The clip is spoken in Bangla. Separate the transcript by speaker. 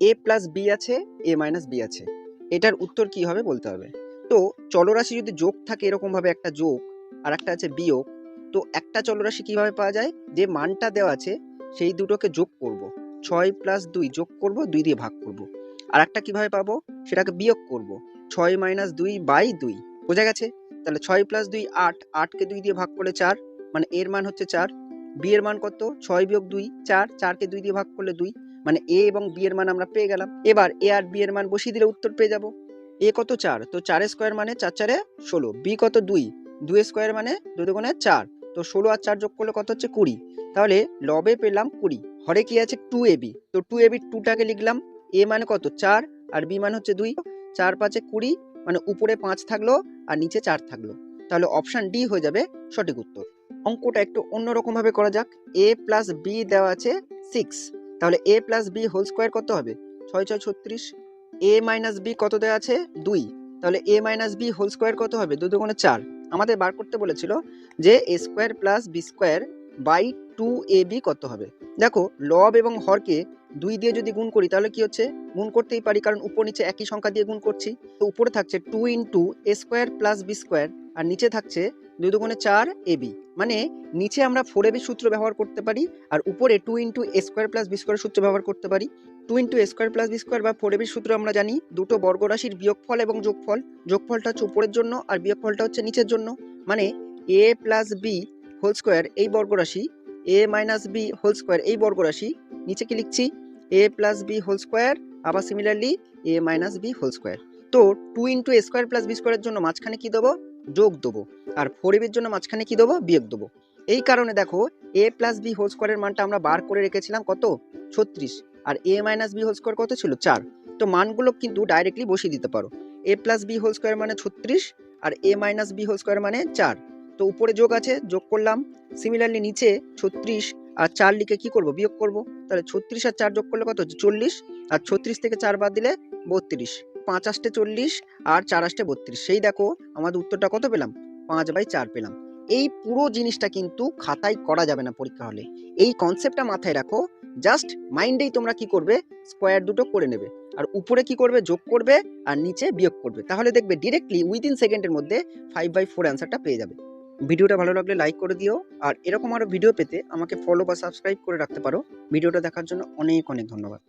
Speaker 1: এ প্লাস বি আছে, এ মাইনাস বি আছে। এটার উত্তর কি হবে বলতে হবে। তো চলরাশি যদি যোগ থাকে এরকমভাবে একটা যোগ আর একটা আছে বিয়োগ, তো একটা চলরাশি কিভাবে পাওয়া যায়, যে মানটা দেওয়া আছে সেই দুটোকে যোগ করব, 6 প্লাস 2 যোগ করব, 2 দিয়ে ভাগ করব। আর একটা কিভাবে পাবো, সেটাকে বিয়োগ করব, 6 মাইনাস 2 বাই 2। বোঝা গেছে? তাহলে 6 প্লাস 2 8, 8কে 2 দিয়ে ভাগ করলে 4, মানে এর মান হচ্ছে 4। বি এর মান কত, 6 বিয়োগ 2 4, 4কে 2 দিয়ে ভাগ করলে 2, মানে এ এবং বি এর মান আমরা পেয়ে গেলাম। এবার এ আর বি এর মান বসিয়ে দিলে উত্তর পেয়ে যাব। এ কত 4, তো 4 স্কোয়ার মানে 4 4 16। বি কত 2, 2 স্কোয়ার মানে 2 দুগুণে 4, তো 16 আর 4 যোগ করলে কত হচ্ছে 20। তাহলে লবে পেলাম 20। হরে কি আছে 2ab, তো 2ab 2টাকে লিখলাম। এ মানে কত 4 আর বি মানে হচ্ছে 2, 4 5 20, মানে উপরে 5 থাকলো আর নিচে 4 থাকলো। তাহলে অপশন ডি হয়ে যাবে সঠিক উত্তর। অঙ্কটা একটু অন্যরকম ভাবে করা যাক। এ প্লাস বি দেওয়া আছে 6, তাহলে এ প্লাস বি হোল স্কোয়ার কত হবে, 6 6 36। এ মাইনাস বি কত দেওয়া আছে 2, তাহলে এ মাইনাস বি হোল স্কোয়ার কত হবে, 2 দুগুণে 4। আমাদের বার করতে বলেছিল যে A square plus B square by 2ab কত হবে। দেখো লব এবং হরকে 2 দিয়ে যদি গুণ করি তাহলে কি হচ্ছে, গুণ করতেই পারি কারণ উপর নিচে একই সংখ্যা দিয়ে গুণ করছি। তো উপরে থাকছে 2 ইন্টু এ স্কোয়ার প্লাস বি স্কোয়ার, আর নিচে থাকছে 2 দুগুণে 4 ab, মানে নিচে আমরা 4ab সূত্র ব্যবহার করতে পারি আর উপরে 2 ইন্টু এ স্কোয়ার প্লাস বি স্কোয়ার সূত্র ব্যবহার করতে পারি। 2 ইন্টু এ স্কোয়ার প্লাস বি স্কোয়ার বা 4ab সূত্র আমরা জানি, দুটো বর্গরাশির বিয়োগফল এবং যোগফল। যোগফলটা হচ্ছে উপরের জন্য আর বিয়োগফলটা হচ্ছে নিচের জন্য, মানে এ প্লাস বি হোল স্কোয়ার এই বর্গরাশি, এ মাইনাস বি হোল স্কোয়ার এই বর্গরাশি, নিচে কি লিখছি এ প্লাস বি হোল স্কোয়ার, আবার সিমিলারলি এ মাইনাস বি হোল স্কোয়ার। তো 2 ইন্টু এ স্কোয়ার প্লাস বি স্কোয়ারের জন্য মাঝখানে কি দেবো, যোগ দেবো, আর 4ab এর জন্য মাঝখানে কি দেবো, বিয়োগ দেবো। এই কারণে দেখো এ প্লাস বি হোল স্কোয়ারের মানটা আমরা বার করে রেখেছিলাম কত, 36, আর এ মাইনাস বি হোল স্কোয়ার কত ছিল 4। তো মানগুলো কিন্তু ডাইরেক্টলি বসিয়ে দিতে পারো, এ প্লাস বি হোল স্কোয়ার মানে 36 আর এ মাইনাস বি হোল স্কোয়ার মানে 4। তো উপরে যোগ আছে, যোগ করলাম। সিমিলারলি নিচে 36 আর 4 লিখে কি করব, বিয়োগ করব। তাহলে 36 আর 4 যোগ করলে কত হচ্ছে 40, আর 36 থেকে 4 বাদ দিলে 32। 5 আষ্টে 40 আর 4 আষ্টে 32, সেই দেখো আমাদের উত্তরটা কত পেলাম, 5/4 পেলাম। এই পুরো জিনিসটা কিন্তু খাতায় করা যাবে না পরীক্ষা হলে, এই কনসেপ্টটা মাথায় রাখো। জাস্ট মাইন্ডেই তোমরা কি করবে, স্কোয়ার দুটো করে নেবে আর উপরে কি করবে, যোগ করবে আর নিচে বিয়োগ করবে, তাহলে দেখবে ডিরেক্টলি উইদিন সেকেন্ডের মধ্যে 5/4 অ্যান্সারটা পেয়ে যাবে। ভিডিওটা ভালো লাগলে লাইক করে দিও, আর এরকম আরো ভিডিও পেতে আমাকে ফলো বা সাবস্ক্রাইব করে রাখতে পারো। ভিডিওটা দেখার জন্য অনেক অনেক ধন্যবাদ।